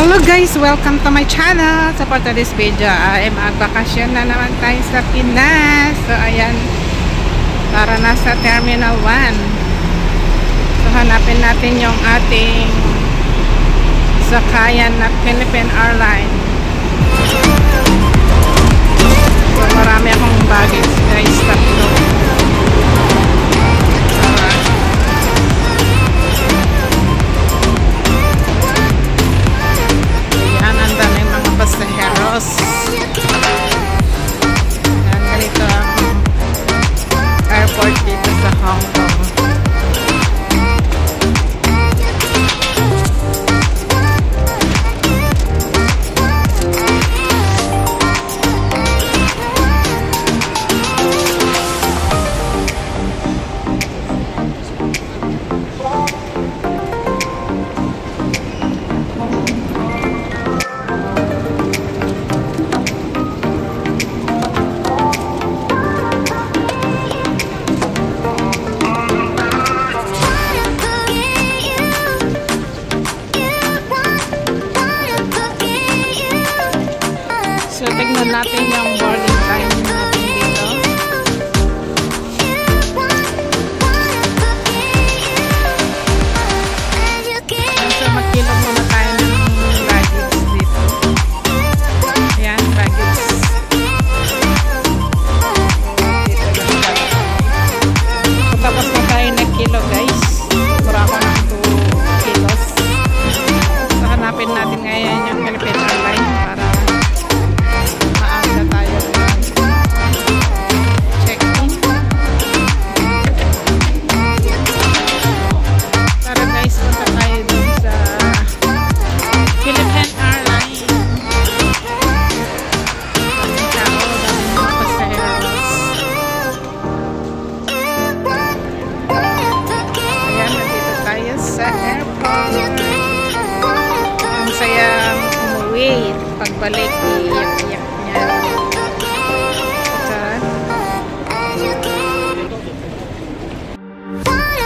Hello guys, welcome to my channel. So for today's video ay magbakasyon na naman tayo sa Pinas. So ayan, para na sa Terminal 1. So hanapin natin yung ating sakayan na Philippine Airlines. So marami akong baggage guys, tatlo. Pasajeros. Yan, ganito ang airport dito sa Hong Kong. So, tignan natin yung boarding time natin dito. So, magkilog muna tayo ng baggage dito. Ayan, baggage. So, tapos na tayo nagkilo guys. Mura ako ng 2 kilos. So, hanapin natin ngayon yung Philippine Airlines para sa airport. Ang sayang umuwi. Pagbalik, iyak-iyak niya.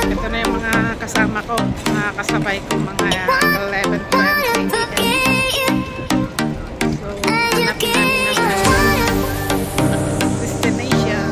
Ito na yung mga kasama ko. Mga kasabay ko, mga 11:20 AM. So, hanapin namin ng destination.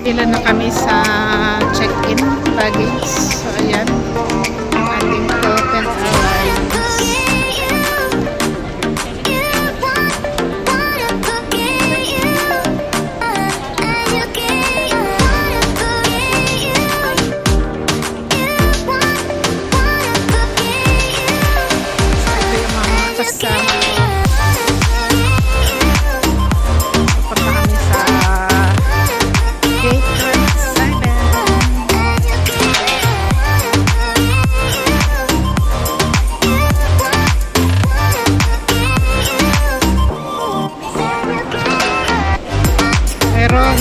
Ilan na kami sa check-in baggage. So ayan, ang ating Philippine Airlines. So ito yung mga kasama ko. Punta kami sa Gate 27. Meron.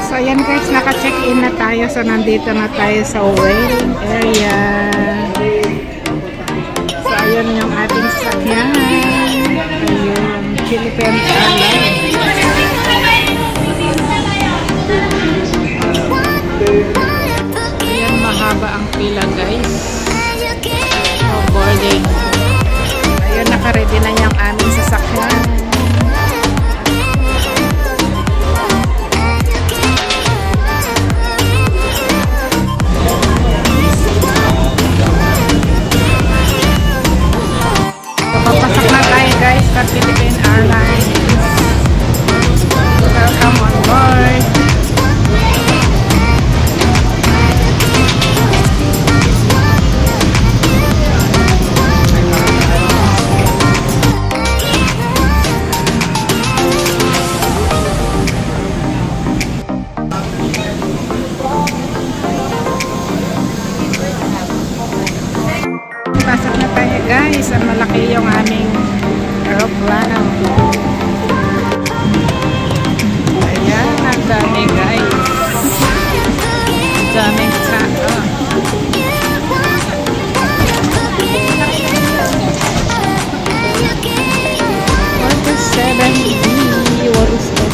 So ayan guys, naka-check-in na tayo. So nandito na tayo sa waiting area. So ayun yung ating sakyan. Ayun, Philippine Airlines. sa Philippine Airlines. Welcome on board. Pasok na tayo guys, ang malaki yung aming aeroplano. Ayan, ang dami guys, daming tao. 47B, what is that?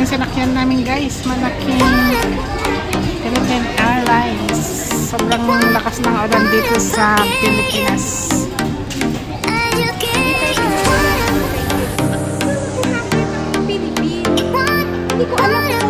Sinakyan namin guys, malaking Philippine Airlines. Sobrang lakas ng ulan dito sa Pilipinas. Hindi ko alam kung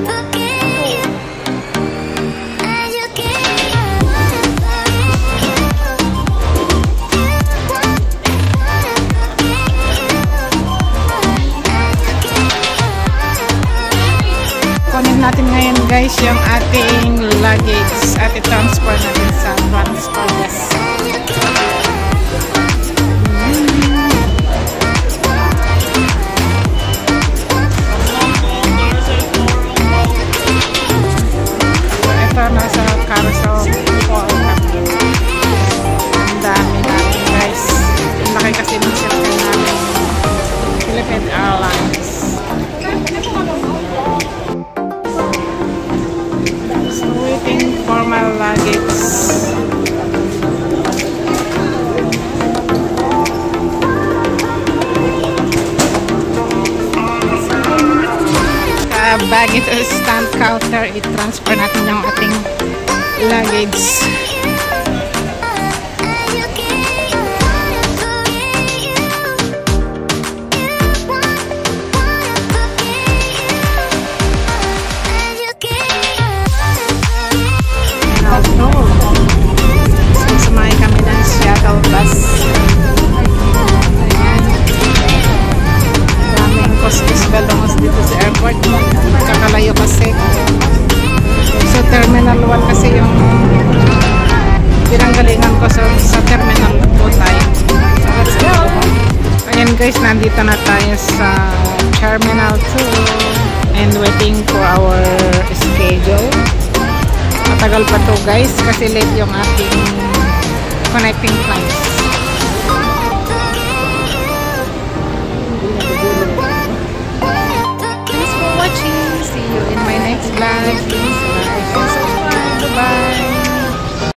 kunin natin ngayon guys yung ating luggage at i-transfer natin sa transfer desk. Ito nasa carousel po. Ang dami natin guys. Ang laki kasi ng sirkel namin Philippine Airlines. Waiting for my luggage. Baggage stand counter, i-transfer natin yung ating luggage. Sumasamahin kami ng shuttle bus. Ayan. Daming kuskus galongos dito sa airport. Kakalayo kasi. So terminal 1 kasi yung pinanggalingan ko sa terminal 2 tayo. So let's go. Ayan guys, nandito na tayo sa terminal 2 and waiting for our schedule. Matagal pa to guys kasi late yung ating connecting flights.